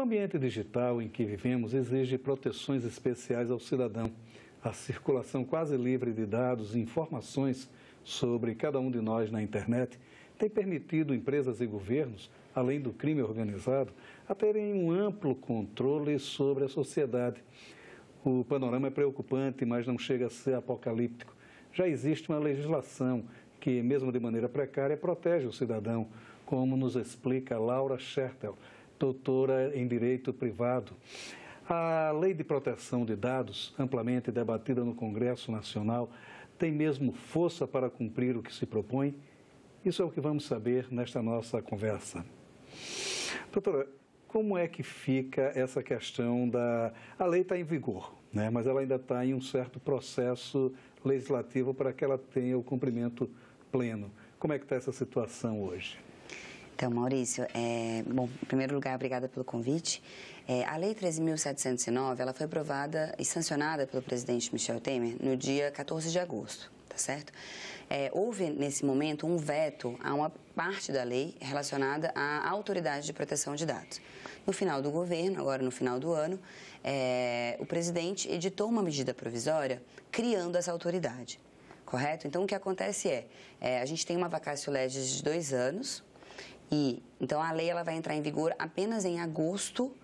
ambiente digital em que vivemos exige proteções especiais ao cidadão. A circulação quase livre de dados e informações sobre cada um de nós na internet tem permitido empresas e governos, além do crime organizado, a terem um amplo controle sobre a sociedade. O panorama é preocupante, mas não chega a ser apocalíptico. Já existe uma legislação que, mesmo de maneira precária, protege o cidadão, como nos explica Laura Schertel, doutora em Direito Privado. A Lei de Proteção de Dados, amplamente debatida no Congresso Nacional, tem mesmo força para cumprir o que se propõe? Isso é o que vamos saber nesta nossa conversa. Doutora, como é que fica essa questão da... A lei está em vigor, né? Mas ela ainda está em um certo processo legislativo para que ela tenha o cumprimento pleno. Como é que está essa situação hoje? Então, Maurício, bom, em primeiro lugar, obrigada pelo convite. A Lei 13.709, ela foi aprovada e sancionada pelo presidente Michel Temer no dia 14 de agosto, tá certo? Houve, nesse momento, um veto a uma parte da lei relacionada à Autoridade de Proteção de Dados. No final do governo, agora no final do ano, o presidente editou uma medida provisória criando essa autoridade, correto? Então, o que acontece a gente tem uma vacatio legis de 2 anos, e então a lei ela vai entrar em vigor apenas em agosto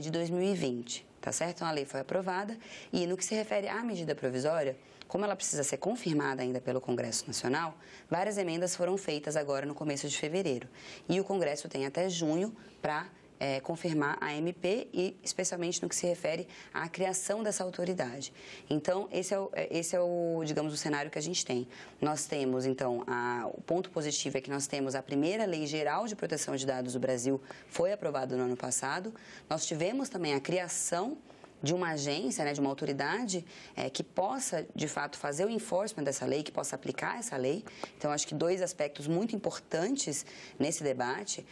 de 2020, tá certo? Então a lei foi aprovada e no que se refere à medida provisória, como ela precisa ser confirmada ainda pelo Congresso Nacional, várias emendas foram feitas agora no começo de fevereiro. E o Congresso tem até junho para confirmar a MP e especialmente no que se refere à criação dessa autoridade. Então, esse é o, digamos, o cenário que a gente tem. Nós temos, então, o ponto positivo é que nós temos a primeira Lei Geral de Proteção de Dados do Brasil, foi aprovada no ano passado. Nós tivemos também a criação de uma agência, de uma autoridade que possa, de fato, fazer o enforcement dessa lei, que possa aplicar essa lei. Então, acho que 2 aspectos muito importantes nesse debate.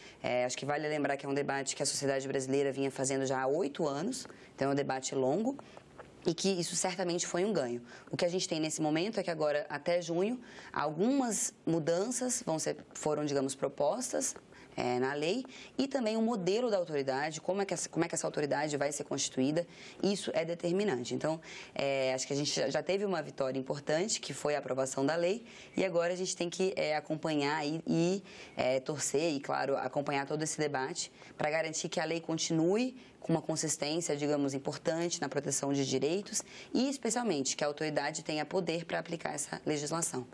Acho que vale lembrar que é um debate que a sociedade brasileira vinha fazendo já há 8 anos, então é um debate longo. E que isso certamente foi um ganho. O que a gente tem nesse momento é que agora, até junho, algumas mudanças foram, digamos, propostas na lei e também o modelo da autoridade, como é que essa autoridade vai ser constituída, isso é determinante. Então, acho que a gente já teve uma vitória importante, que foi a aprovação da lei, e agora a gente tem que acompanhar e torcer e, claro, acompanhar todo esse debate para garantir que a lei continue com uma consistência, digamos, importante na proteção de direitos e, especialmente, que a autoridade tenha poder para aplicar essa legislação.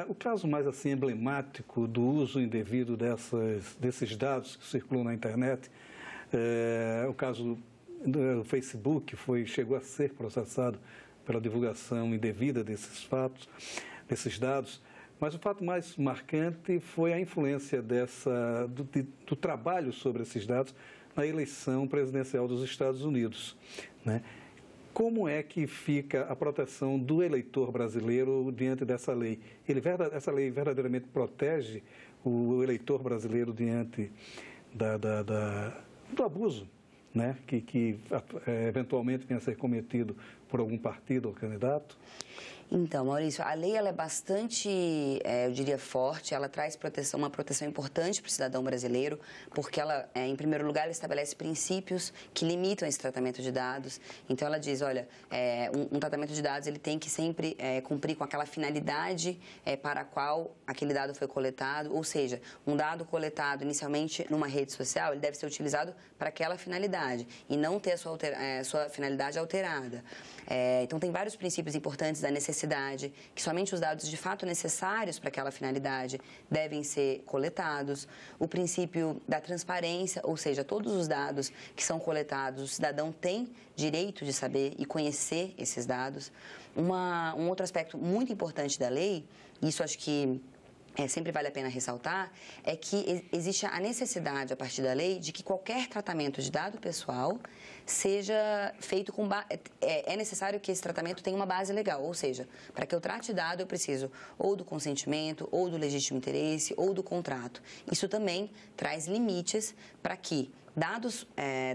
O caso mais assim emblemático do uso indevido desses dados que circulam na internet, o caso do Facebook chegou a ser processado pela divulgação indevida desses fatos, desses dados. Mas o fato mais marcante foi a influência do trabalho sobre esses dados na eleição presidencial dos Estados Unidos, né? Como é que fica a proteção do eleitor brasileiro diante dessa lei? Essa lei verdadeiramente protege o eleitor brasileiro diante do abuso, né? que eventualmente venha a ser cometido por algum partido ou candidato? Então, Maurício, a lei ela é bastante, eu diria, forte, ela traz uma proteção importante para o cidadão brasileiro, porque ela, em primeiro lugar, ela estabelece princípios que limitam esse tratamento de dados. Então, ela diz, olha, um tratamento de dados ele tem que sempre cumprir com aquela finalidade para a qual aquele dado foi coletado, ou seja, um dado coletado inicialmente numa rede social, ele deve ser utilizado para aquela finalidade e não ter a sua finalidade alterada. Então, tem vários princípios importantes da necessidade que somente os dados de fato necessários para aquela finalidade devem ser coletados, o princípio da transparência, ou seja, todos os dados que são coletados, o cidadão tem direito de saber e conhecer esses dados. Um outro aspecto muito importante da lei, isso acho que sempre vale a pena ressaltar, é que existe a necessidade, a partir da lei, de que qualquer tratamento de dado pessoal seja feito com é necessário que esse tratamento tenha uma base legal, ou seja, para que eu trate dado eu preciso ou do consentimento, ou do legítimo interesse, ou do contrato. Isso também traz limites para que dados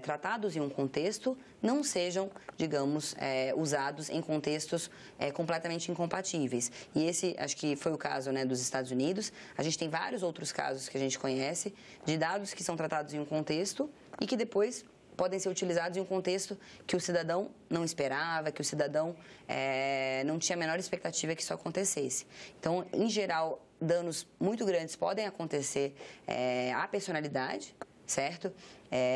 tratados em um contexto não sejam, digamos, usados em contextos completamente incompatíveis. E esse, acho que foi o caso, né, dos Estados Unidos. A gente tem vários outros casos que a gente conhece de dados que são tratados em um contexto e que depois podem ser utilizados em um contexto que o cidadão não esperava, que o cidadão não tinha a menor expectativa que isso acontecesse. Então, em geral, danos muito grandes podem acontecer à personalidade, certo?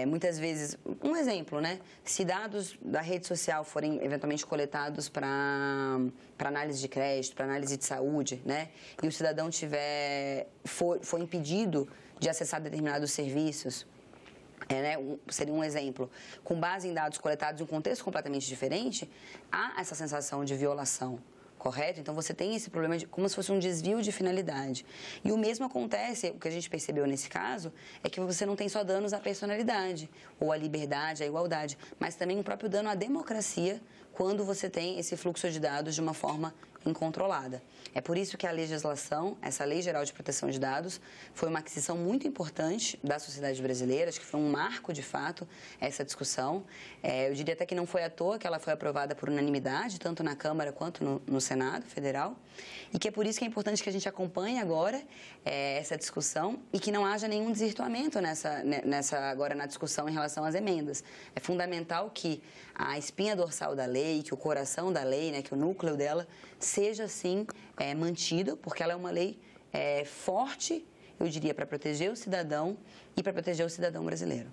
Muitas vezes, um exemplo, né? Se dados da rede social forem eventualmente coletados para análise de crédito, para análise de saúde, né? E o cidadão for impedido de acessar determinados serviços, seria um exemplo, com base em dados coletados em um contexto completamente diferente, há essa sensação de violação, correto? Então, você tem esse problema como se fosse um desvio de finalidade. E o mesmo acontece, o que a gente percebeu nesse caso, é que você não tem só danos à personalidade, ou à liberdade, à igualdade, mas também um próprio dano à democracia, quando você tem esse fluxo de dados de uma forma incontrolada. É por isso que a legislação, essa Lei Geral de Proteção de Dados, foi uma aquisição muito importante da sociedade brasileira, acho que foi um marco, de fato, essa discussão. Eu diria até que não foi à toa que ela foi aprovada por unanimidade, tanto na Câmara quanto no Senado Federal, e que é por isso que é importante que a gente acompanhe agora essa discussão e que não haja nenhum desvirtuamento agora na discussão em relação às emendas. É fundamental que a espinha dorsal da lei, que o coração da lei, né, que o núcleo dela seja, sim, mantido, porque ela é uma lei forte, eu diria, para proteger o cidadão e para proteger o cidadão brasileiro.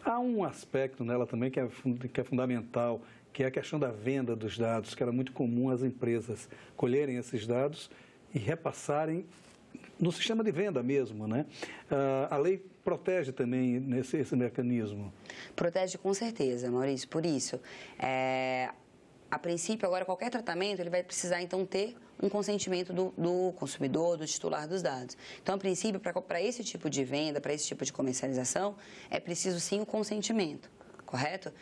Há um aspecto nela também que é fundamental, que é a questão da venda dos dados, que era muito comum as empresas colherem esses dados e repassarem no sistema de venda mesmo, né? A lei protege também esse mecanismo? Protege com certeza, Maurício. Por isso, a princípio, agora, qualquer tratamento, ele vai precisar, então, ter um consentimento do consumidor, do titular dos dados. Então, a princípio, para esse tipo de venda, para esse tipo de comercialização, é preciso, sim, o consentimento, correto?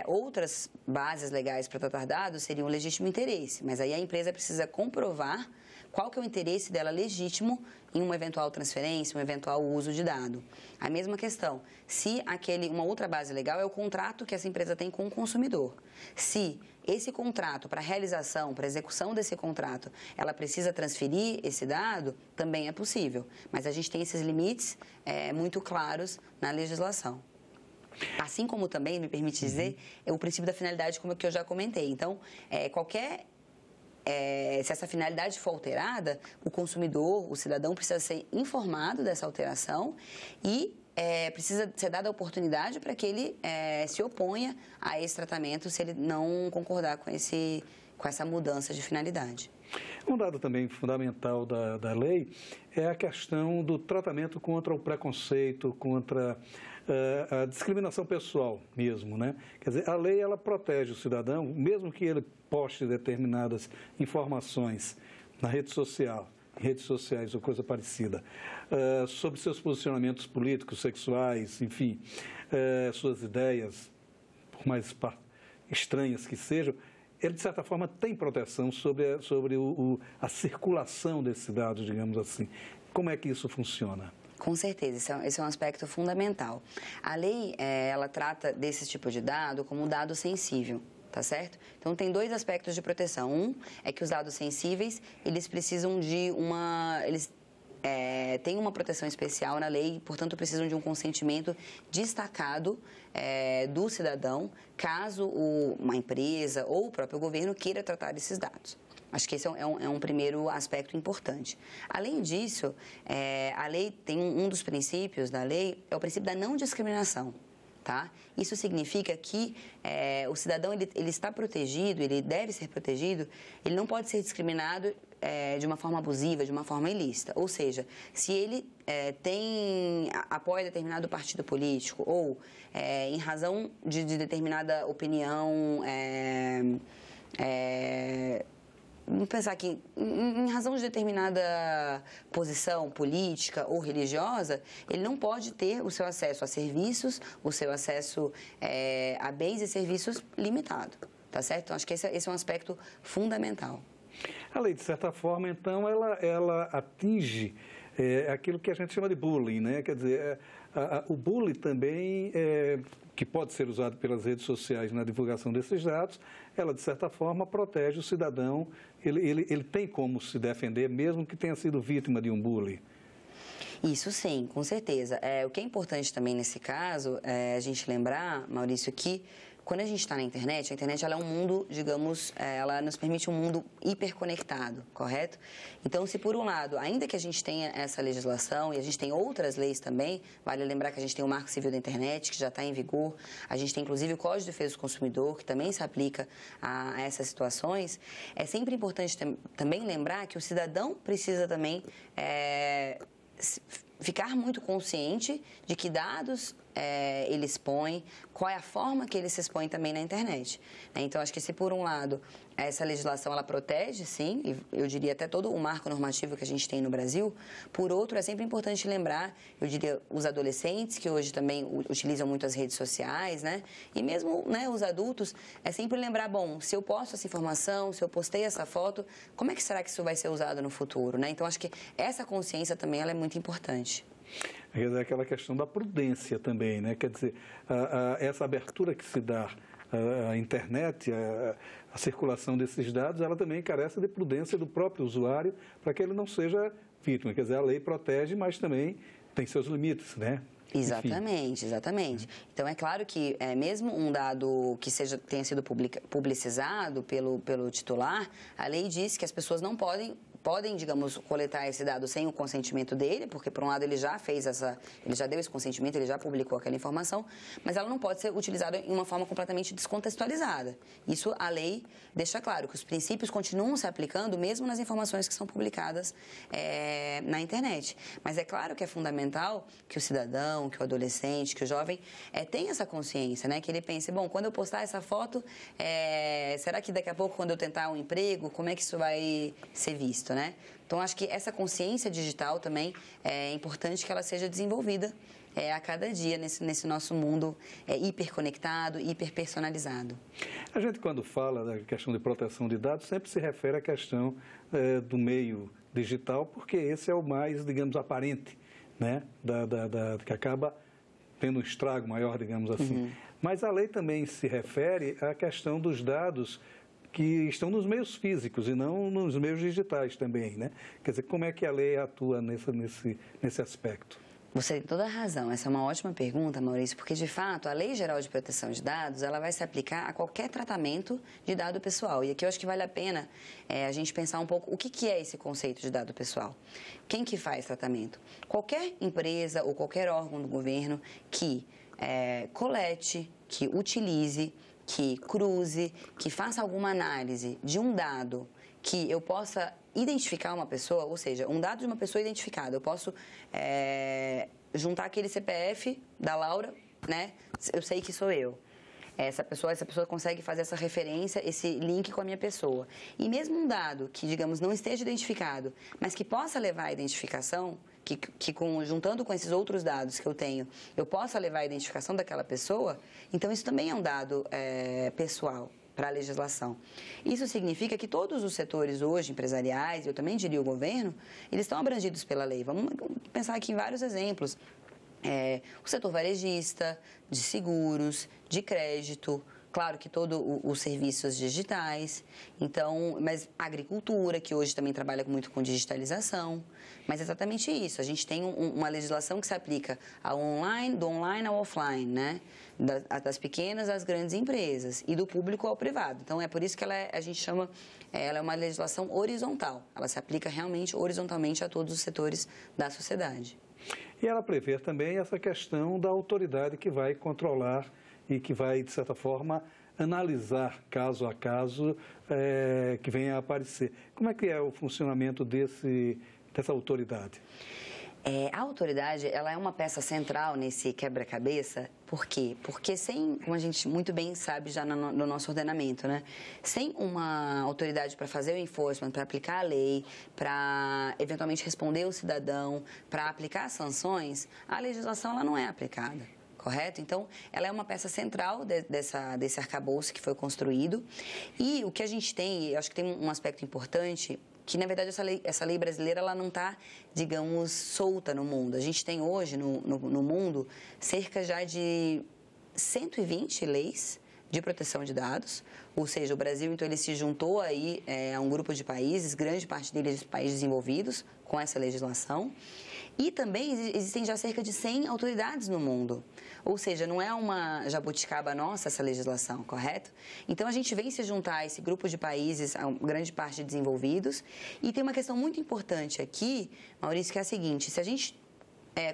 Outras bases legais para tratar dados seriam o legítimo interesse, mas aí a empresa precisa comprovar qual que é o interesse dela legítimo em uma eventual transferência, um eventual uso de dado. A mesma questão, se uma outra base legal é o contrato que essa empresa tem com o consumidor. Se esse contrato, para realização, para execução desse contrato, ela precisa transferir esse dado, também é possível. Mas a gente tem esses limites muito claros na legislação. Assim como também, me permite dizer, é o princípio da finalidade, como que eu já comentei. Então, se essa finalidade for alterada, o consumidor, o cidadão, precisa ser informado dessa alteração e precisa ser dada a oportunidade para que ele se oponha a esse tratamento se ele não concordar com essa mudança de finalidade. Um dado também fundamental da lei é a questão do tratamento contra o preconceito, contra a discriminação pessoal mesmo, né? Quer dizer, a lei, ela protege o cidadão, mesmo que ele poste determinadas informações na rede social, redes sociais ou coisa parecida, sobre seus posicionamentos políticos, sexuais, enfim, suas ideias, por mais estranhas que sejam, ele, de certa forma, tem proteção sobre a circulação desses dados, digamos assim. Como é que isso funciona? Com certeza, esse é um aspecto fundamental. A lei, ela trata desse tipo de dado como um dado sensível, tá certo? Então, tem dois aspectos de proteção. Um é que os dados sensíveis, eles precisam de têm uma proteção especial na lei, portanto, precisam de um consentimento destacado do cidadão, caso uma empresa ou o próprio governo queira tratar esses dados. Acho que esse é um primeiro aspecto importante. Além disso, a lei tem um dos princípios da lei, é o princípio da não discriminação. Tá? Isso significa que o cidadão ele está protegido, ele deve ser protegido, ele não pode ser discriminado de uma forma abusiva, de uma forma ilícita. Ou seja, se ele apoia determinado partido político ou em razão de determinada opinião, vamos pensar aqui, em razão de determinada posição política ou religiosa, ele não pode ter o seu acesso a serviços, o seu acesso a bens e serviços limitado, tá certo? Então, acho que esse é um aspecto fundamental. A lei, de certa forma, então, ela atinge aquilo que a gente chama de bullying, né? Quer dizer, O bullying também, que pode ser usado pelas redes sociais na divulgação desses dados, ela, de certa forma, protege o cidadão, ele tem como se defender, mesmo que tenha sido vítima de um bullying. Isso sim, com certeza. O que é importante também nesse caso é a gente lembrar, Maurício, que quando a gente está na internet, a internet ela é um mundo, digamos, ela nos permite um mundo hiperconectado, correto? Então, se por um lado, ainda que a gente tenha essa legislação e a gente tem outras leis também, vale lembrar que a gente tem o Marco Civil da Internet, que já está em vigor, a gente tem inclusive o Código de Defesa do Consumidor, que também se aplica a essas situações, é sempre importante também lembrar que o cidadão precisa também ficar muito consciente de que dados ele expõe, qual é a forma que ele se expõe também na internet. Então, acho que se por um lado essa legislação ela protege, sim, e eu diria até todo o marco normativo que a gente tem no Brasil, por outro, é sempre importante lembrar, eu diria, os adolescentes, que hoje também utilizam muito as redes sociais, né? E mesmo os adultos, é sempre lembrar, bom, se eu posto essa informação, se eu postei essa foto, como é que será que isso vai ser usado no futuro, né? Então, acho que essa consciência também ela é muito importante. Quer dizer, aquela questão da prudência também, né? Quer dizer, essa abertura que se dá à internet, a circulação desses dados, ela também carece de prudência do próprio usuário para que ele não seja vítima. Quer dizer, a lei protege, mas também tem seus limites, né? Exatamente, exatamente. Então, é claro que mesmo um dado que tenha sido publicizado pelo titular, a lei diz que as pessoas não podem, digamos, coletar esse dado sem o consentimento dele, porque, por um lado, ele já deu esse consentimento, ele já publicou aquela informação, mas ela não pode ser utilizada em uma forma completamente descontextualizada. Isso, a lei deixa claro, que os princípios continuam se aplicando mesmo nas informações que são publicadas na internet. Mas é claro que é fundamental que o cidadão, que o adolescente, que o jovem tenha essa consciência, né? Que ele pense, bom, quando eu postar essa foto, será que daqui a pouco, quando eu tentar um emprego, como é que isso vai ser visto, né? Então, acho que essa consciência digital também é importante que ela seja desenvolvida a cada dia nesse nosso mundo hiperconectado, hiperpersonalizado. A gente, quando fala da questão de proteção de dados, sempre se refere à questão do meio digital, porque esse é o mais, digamos, aparente, né? Que acaba tendo um estrago maior, digamos assim. Uhum. Mas a lei também se refere à questão dos dados que estão nos meios físicos e não nos meios digitais também, né? Quer dizer, como é que a lei atua nesse aspecto? Você tem toda a razão. Essa é uma ótima pergunta, Maurício, porque, de fato, a Lei Geral de Proteção de Dados, ela vai se aplicar a qualquer tratamento de dado pessoal. E aqui eu acho que vale a pena a gente pensar um pouco o que é esse conceito de dado pessoal. Quem que faz tratamento? Qualquer empresa ou qualquer órgão do governo que colete, que utilize, que cruze, que faça alguma análise de um dado que eu possa identificar uma pessoa, ou seja, um dado de uma pessoa identificada. Eu posso juntar aquele CPF da Laura, né? Eu sei que sou eu. Essa pessoa consegue fazer essa referência, esse link com a minha pessoa. E mesmo um dado que, digamos, não esteja identificado, mas que possa levar à identificação, juntando com esses outros dados que eu tenho, eu possa levar à identificação daquela pessoa, então isso também é um dado pessoal para a legislação. Isso significa que todos os setores hoje, empresariais, eu também diria o governo, eles estão abrangidos pela lei. Vamos pensar aqui em vários exemplos. O setor varejista, de seguros, de crédito, claro que todos os serviços digitais, então, mas a agricultura, que hoje também trabalha muito com digitalização, mas é exatamente isso, a gente tem uma legislação que se aplica do online ao offline, né? Das pequenas às grandes empresas e do público ao privado. Então, é por isso que a gente chama, ela é uma legislação horizontal, ela se aplica realmente horizontalmente a todos os setores da sociedade. E ela prevê também essa questão da autoridade que vai controlar e que vai, de certa forma, analisar caso a caso que venha a aparecer. Como é que é o funcionamento dessa autoridade? A autoridade, ela é uma peça central nesse quebra-cabeça. Por quê? Porque como a gente muito bem sabe já no nosso ordenamento, né? Sem uma autoridade para fazer o enforcement, para aplicar a lei, para eventualmente responder o cidadão, para aplicar as sanções, a legislação ela não é aplicada. Correto? Então, ela é uma peça central desse arcabouço que foi construído. E o que a gente tem, eu acho que tem um aspecto importante, que, na verdade, essa lei brasileira ela não está, digamos, solta no mundo. A gente tem hoje, no mundo, cerca já de 120 leis de proteção de dados, ou seja, o Brasil, então, ele se juntou aí a um grupo de países, grande parte deles países desenvolvidos, com essa legislação. E também existem já cerca de 100 autoridades no mundo. Ou seja, não é uma jabuticaba nossa essa legislação, correto? Então, a gente vem se juntar a esse grupo de países, a grande parte desenvolvidos. E tem uma questão muito importante aqui, Maurício, que é a seguinte: se a gente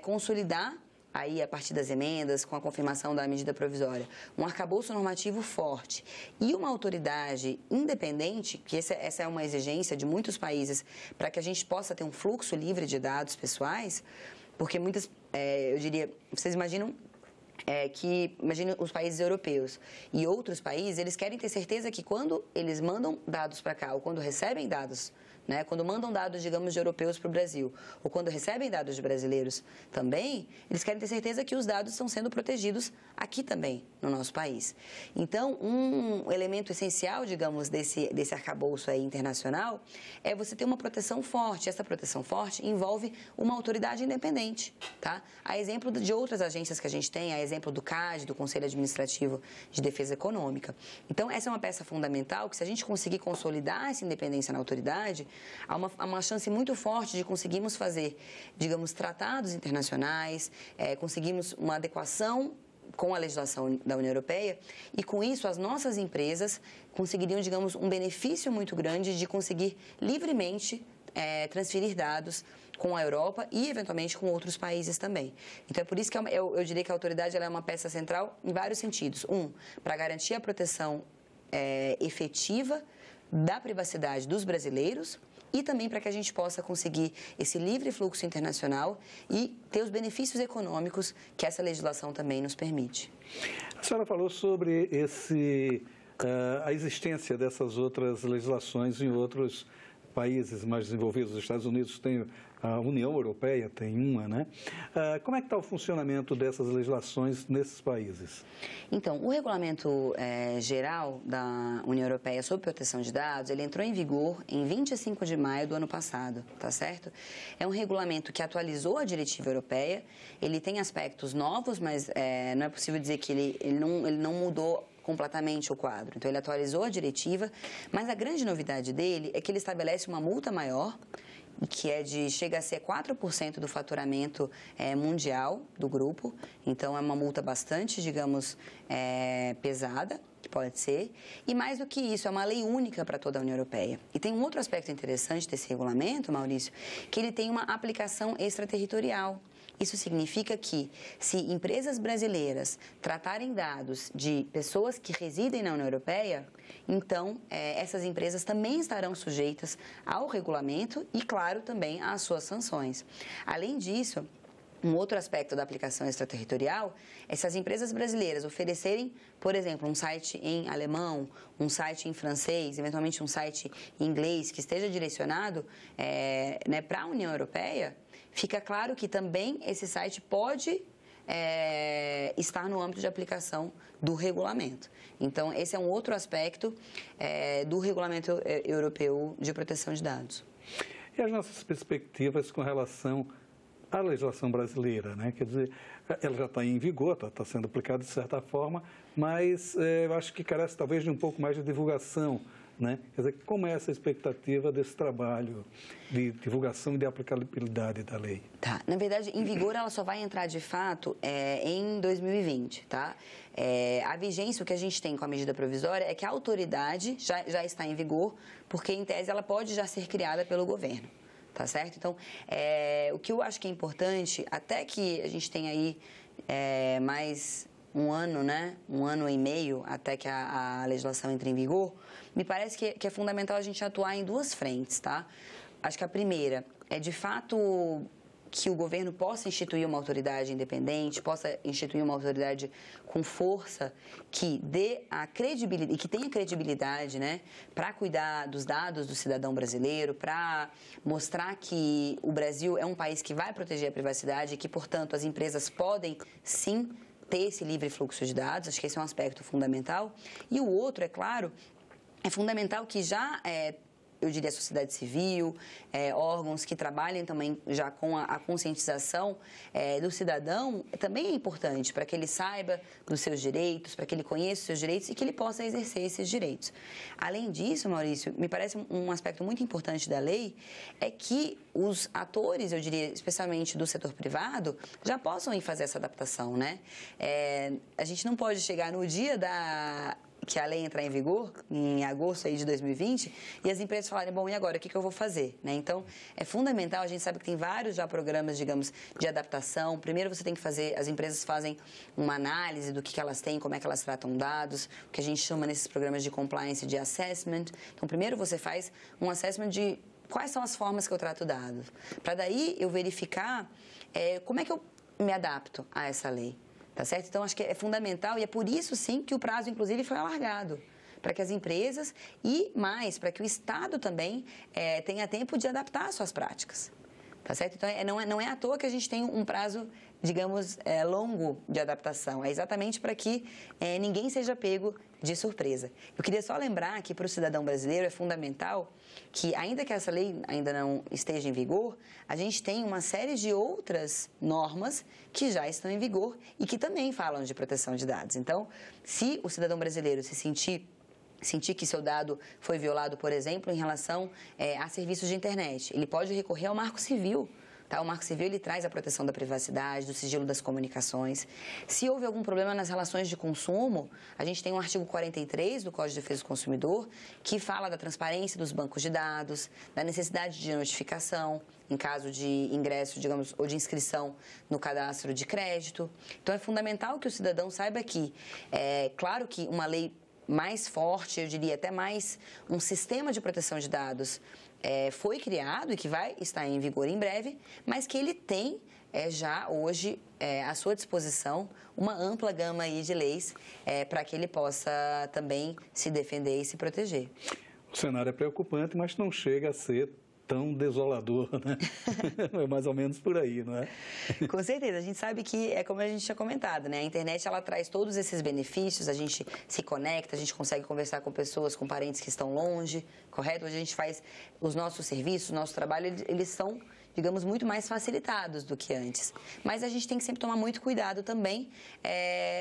consolidar aí, a partir das emendas, com a confirmação da medida provisória, um arcabouço normativo forte e uma autoridade independente, que essa é uma exigência de muitos países para que a gente possa ter um fluxo livre de dados pessoais, porque eu diria, vocês imaginam imagine os países europeus e outros países, eles querem ter certeza que quando eles mandam dados para cá ou quando recebem dados, né, quando mandam dados, digamos, de europeus para o Brasil, ou quando recebem dados de brasileiros também, eles querem ter certeza que os dados estão sendo protegidos aqui também, no nosso país. Então, um elemento essencial, digamos, desse arcabouço aí internacional é você ter uma proteção forte. Essa proteção forte envolve uma autoridade independente, tá? A exemplo de outras agências que a gente tem, a exemplo do CAD, do Conselho Administrativo de Defesa Econômica. Então, essa é uma peça fundamental que, se a gente conseguir consolidar essa independência na autoridade, há uma chance muito forte de conseguirmos fazer, digamos, tratados internacionais, conseguimos uma adequação com a legislação da União Europeia e, com isso, as nossas empresas conseguiriam, digamos, um benefício muito grande de conseguir livremente transferir dados com a Europa e, eventualmente, com outros países também. Então, é por isso que eu diria que a autoridade ela é uma peça central em vários sentidos. Para garantir a proteção efetiva da privacidade dos brasileiros e também para que a gente possa conseguir esse livre fluxo internacional e ter os benefícios econômicos que essa legislação também nos permite. A senhora falou sobre a existência dessas outras legislações em outros países mais desenvolvidos. Os Estados Unidos têm, a União Europeia tem uma, né? Como é que está o funcionamento dessas legislações nesses países? Então, o regulamento geral da União Europeia sobre proteção de dados, ele entrou em vigor em 25 de maio do ano passado, tá certo? É um regulamento que atualizou a diretiva europeia, ele tem aspectos novos, mas não é possível dizer que ele não mudou completamente o quadro. Então, ele atualizou a diretiva, mas a grande novidade dele é que ele estabelece uma multa maior, que chega a ser 4% do faturamento mundial do grupo. Então, é uma multa bastante, digamos, pesada, que pode ser. E mais do que isso, é uma lei única para toda a União Europeia. E tem um outro aspecto interessante desse regulamento, Maurício, que ele tem uma aplicação extraterritorial. Isso significa que, se empresas brasileiras tratarem dados de pessoas que residem na União Europeia, então essas empresas também estarão sujeitas ao regulamento e, claro, também às suas sanções. Além disso, um outro aspecto da aplicação extraterritorial é se as empresas brasileiras oferecerem, por exemplo, um site em alemão, um site em francês, eventualmente um site em inglês, que esteja direcionado para a União Europeia, fica claro que também esse site pode estar no âmbito de aplicação do regulamento. Então, esse é um outro aspecto do Regulamento Europeu de Proteção de Dados. E as nossas perspectivas com relação à legislação brasileira, né? Quer dizer, ela já está em vigor, está sendo aplicada de certa forma, mas eu acho que carece talvez de um pouco mais de divulgação, né? Quer dizer, como é essa expectativa desse trabalho de divulgação e de aplicabilidade da lei? Tá. Na verdade, em vigor ela só vai entrar de fato em 2020, tá? A vigência, o que a gente tem com a medida provisória é que a autoridade já está em vigor, porque em tese ela pode já ser criada pelo governo, tá certo? Então, o que eu acho que é importante, até que a gente tenha aí mais um ano, né? Um ano e meio até que a legislação entre em vigor, me parece que é fundamental a gente atuar em duas frentes, tá? Acho que a primeira é, de fato, que o governo possa instituir uma autoridade independente, possa instituir uma autoridade com força que dê a credibilidade, e que tenha credibilidade, né, para cuidar dos dados do cidadão brasileiro, para mostrar que o Brasil é um país que vai proteger a privacidade e que, portanto, as empresas podem, sim, ter esse livre fluxo de dados. Acho que esse é um aspecto fundamental. E o outro, é claro, é fundamental que já eu diria, a sociedade civil, órgãos que trabalhem também já com a conscientização do cidadão, também é importante para que ele saiba dos seus direitos, para que ele conheça os seus direitos e que ele possa exercer esses direitos. Além disso, Maurício, me parece um aspecto muito importante da lei é que os atores, eu diria, especialmente do setor privado, já possam ir fazer essa adaptação, né? A gente não pode chegar no dia que a lei entrar em vigor, em agosto aí de 2020, e as empresas falarem, bom, e agora, o que eu vou fazer? Né? Então, é fundamental, a gente sabe que tem vários já programas, digamos, de adaptação. Primeiro você tem que fazer, as empresas fazem uma análise do que elas têm, como é que elas tratam dados, o que a gente chama nesses programas de compliance de assessment. Então, primeiro você faz um assessment de quais são as formas que eu trato dados, para daí eu verificar como é que eu me adapto a essa lei. Tá certo? Então, acho que é fundamental e é por isso, sim, que o prazo, inclusive, foi alargado. Para que as empresas e mais, para que o Estado também tenha tempo de adaptar as suas práticas. Tá certo? Então, não é à toa que a gente tem um prazo, digamos, longo de adaptação. É exatamente para que ninguém seja pego de surpresa. Eu queria só lembrar que para o cidadão brasileiro é fundamental que, ainda que essa lei ainda não esteja em vigor, a gente tem uma série de outras normas que já estão em vigor e que também falam de proteção de dados. Então, se o cidadão brasileiro se sentir que seu dado foi violado, por exemplo, em relação a serviços de internet, ele pode recorrer ao Marco Civil. Tá? O Marco Civil ele traz a proteção da privacidade, do sigilo das comunicações. Se houve algum problema nas relações de consumo, a gente tem um artigo 43 do Código de Defesa do Consumidor que fala da transparência dos bancos de dados, da necessidade de notificação em caso de ingresso, digamos, ou de inscrição no cadastro de crédito. Então, é fundamental que o cidadão saiba que, claro que uma lei mais forte, eu diria até mais um sistema de proteção de dados foi criado e que vai estar em vigor em breve, mas que ele tem já hoje à sua disposição uma ampla gama aí de leis para que ele possa também se defender e se proteger. O cenário é preocupante, mas não chega a ser tão desolador, né? É mais ou menos por aí, não é? Com certeza. A gente sabe que, é como a gente tinha comentado, né? A internet, ela traz todos esses benefícios, a gente se conecta, a gente consegue conversar com pessoas, com parentes que estão longe, correto? Hoje a gente faz os nossos serviços, o nosso trabalho, eles são, digamos, muito mais facilitados do que antes. Mas a gente tem que sempre tomar muito cuidado também,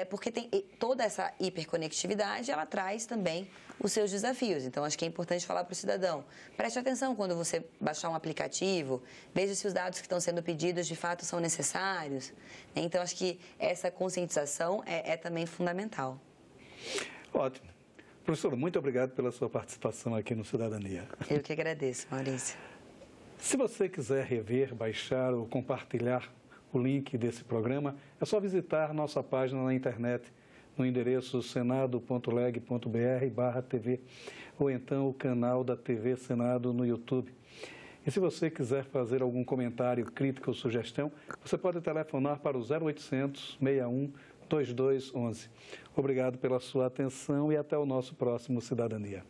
porque tem toda essa hiperconectividade, ela traz também os seus desafios. Então, acho que é importante falar para o cidadão, preste atenção quando você baixar um aplicativo, veja se os dados que estão sendo pedidos de fato são necessários. Então, acho que essa conscientização é também fundamental. Ótimo. Professor, muito obrigado pela sua participação aqui no Cidadania. Eu que agradeço, Maurício. Se você quiser rever, baixar ou compartilhar o link desse programa, é só visitar nossa página na internet, no endereço senado.leg.br/TV, ou então o canal da TV Senado no YouTube. E se você quiser fazer algum comentário, crítica ou sugestão, você pode telefonar para o 0800 61 2211. Obrigado pela sua atenção e até o nosso próximo Cidadania.